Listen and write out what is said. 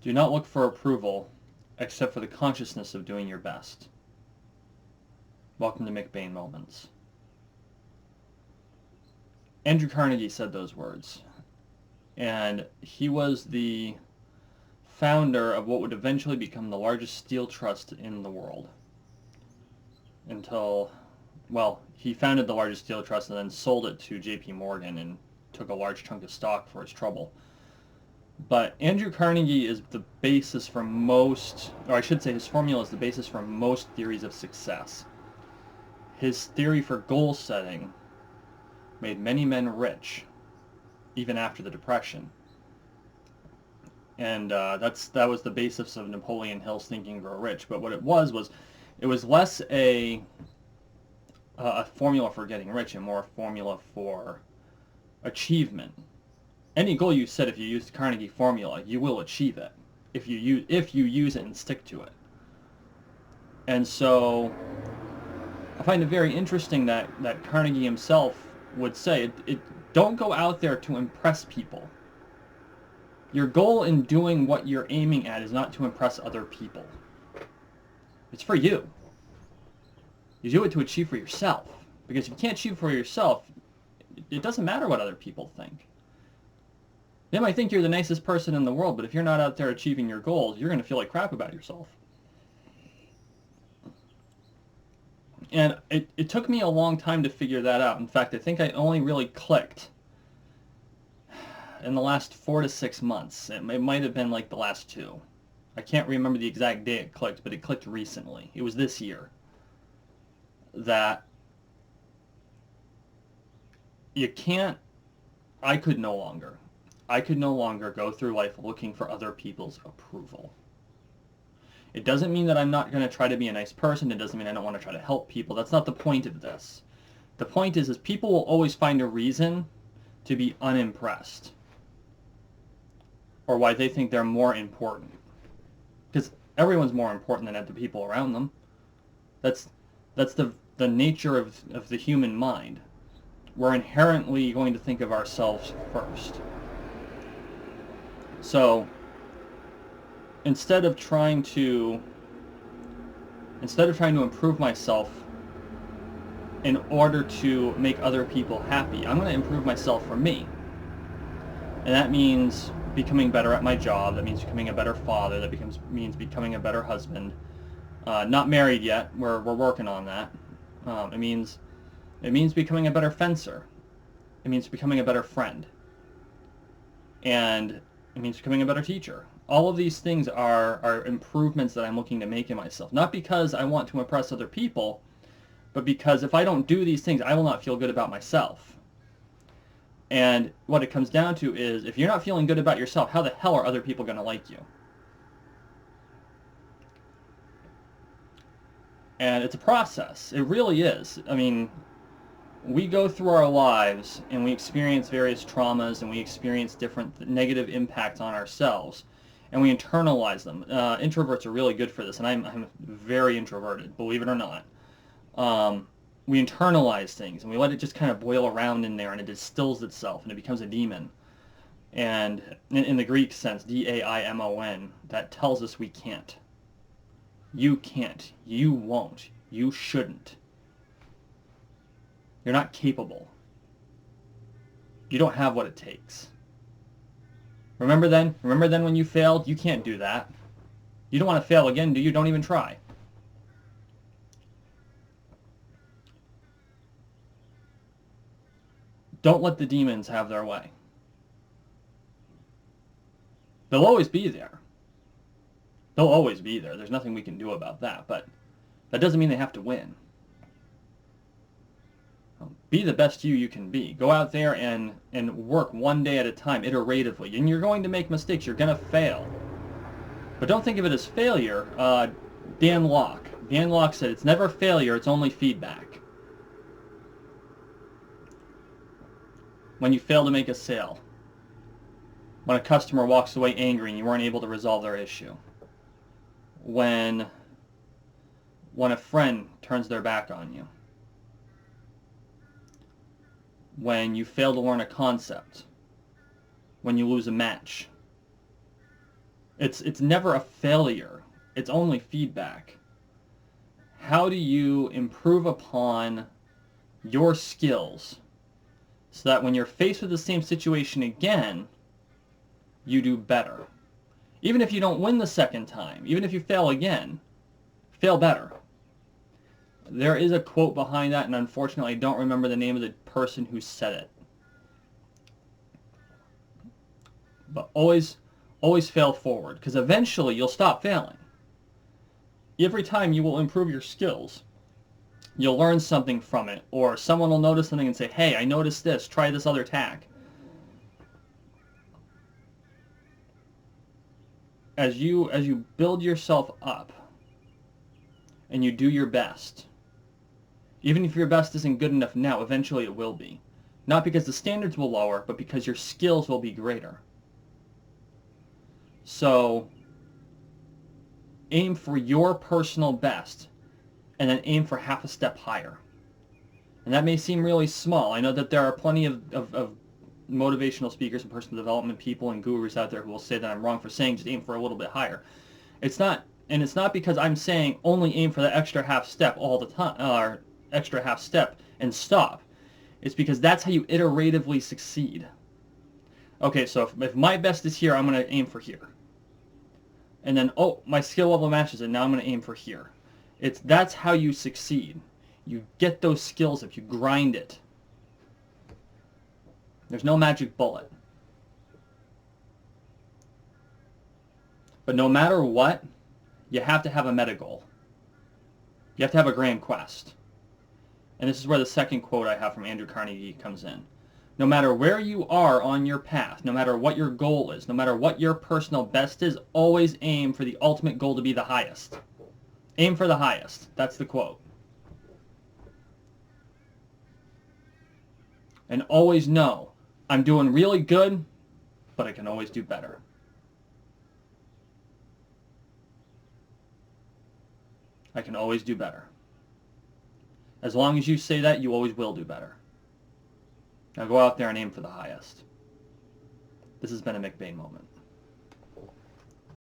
Do not look for approval except for the consciousness of doing your best. Welcome to McBain Moments. Andrew Carnegie said those words, and he was the founder of what would eventually become the largest steel trust in the world. He founded the largest steel trust and then sold it to JP Morgan and took a large chunk of stock for his trouble. But Andrew Carnegie is the basis for most, or I should say his formula is the basis for most theories of success. His theory for goal setting made many men rich, even after the Depression. And that was the basis of Napoleon Hill's Think and Grow Rich. But what it was less a formula for getting rich and more a formula for achievement. Any goal you set, if you use the Carnegie formula, you will achieve it if you use it and stick to it. And so I find it very interesting that Carnegie himself would say, don't go out there to impress people. Your goal in doing what you're aiming at is not to impress other people. It's for you. You do it to achieve for yourself. Because if you can't achieve for yourself, it doesn't matter what other people think. They might think you're the nicest person in the world, but if you're not out there achieving your goals, you're going to feel like crap about yourself. And it took me a long time to figure that out. In fact, I think I only really clicked in the last 4 to 6 months. It might have been like the last 2. I can't remember the exact day it clicked, but it clicked recently. It was this year. That I could no longer go through life looking for other people's approval. It doesn't mean that I'm not going to try to be a nice person. It doesn't mean I don't want to try to help people. That's not the point of this. The point is people will always find a reason to be unimpressed, or why they think they're more important. Because everyone's more important than the people around them. That's the nature of the human mind. We're inherently going to think of ourselves first. So instead of trying to improve myself in order to make other people happy, I'm going to improve myself for me. And that means becoming better at my job. That means becoming a better father. That means becoming a better husband. Not married yet. We're working on that. It means becoming a better fencer. It means becoming a better friend. And it means becoming a better teacher. All of these things are improvements that I'm looking to make in myself. Not because I want to impress other people, but because if I don't do these things, I will not feel good about myself. And what it comes down to is, if you're not feeling good about yourself, how the hell are other people going to like you? And it's a process. It really is. I mean, we go through our lives and we experience various traumas and we experience different negative impacts on ourselves, and we internalize them. Introverts are really good for this, and I'm very introverted, believe it or not. We internalize things and we let it just kind of boil around in there, and it distills itself and it becomes a demon. And in the Greek sense, D-A-I-M-O-N, that tells us we can't. You can't. You won't. You shouldn't. You're not capable. You don't have what it takes. Remember then when you failed? You can't do that. You don't want to fail again, do you? Don't even try. Don't let the demons have their way. They'll always be there. They'll always be there. There's nothing we can do about that, but that doesn't mean they have to win. Be the best you can be. Go out there and work one day at a time, iteratively. And you're going to make mistakes. You're going to fail. But don't think of it as failure. Dan Locke said, it's never failure, it's only feedback. When you fail to make a sale. When a customer walks away angry and you weren't able to resolve their issue. When a friend turns their back on you. When you fail to learn a concept. When you lose a match. It's never a failure. It's only feedback. How do you improve upon your skills so that when you're faced with the same situation again, you do better? Even if you don't win the second time, even if you fail again, fail better. There is a quote behind that, and unfortunately I don't remember the name of the person who said it. But always fail forward, because eventually you'll stop failing. Every time you will improve your skills. You'll learn something from it, or someone will notice something and say, hey, I noticed this, try this other tack. As you build yourself up and you do your best, even if your best isn't good enough now, eventually it will be. Not because the standards will lower, but because your skills will be greater. So aim for your personal best and then aim for half a step higher. And that may seem really small. I know that there are plenty of motivational speakers and personal development people and gurus out there who will say that I'm wrong for saying just aim for a little bit higher. It's not, and it's not because I'm saying only aim for the extra half step all the time, or extra half step and stop. It's because that's how you iteratively succeed. Okay, so if my best is here, I'm going to aim for here. And then, oh, my skill level matches it, now I'm going to aim for here. That's how you succeed. You get those skills up, you grind it. There's no magic bullet. But no matter what, you have to have a meta goal. You have to have a grand quest. And this is where the second quote I have from Andrew Carnegie comes in. No matter where you are on your path, no matter what your goal is, no matter what your personal best is, always aim for the ultimate goal to be the highest. Aim for the highest. That's the quote. And always know, I'm doing really good, but I can always do better. I can always do better. As long as you say that, you always will do better. Now go out there and aim for the highest. This has been a McBain moment.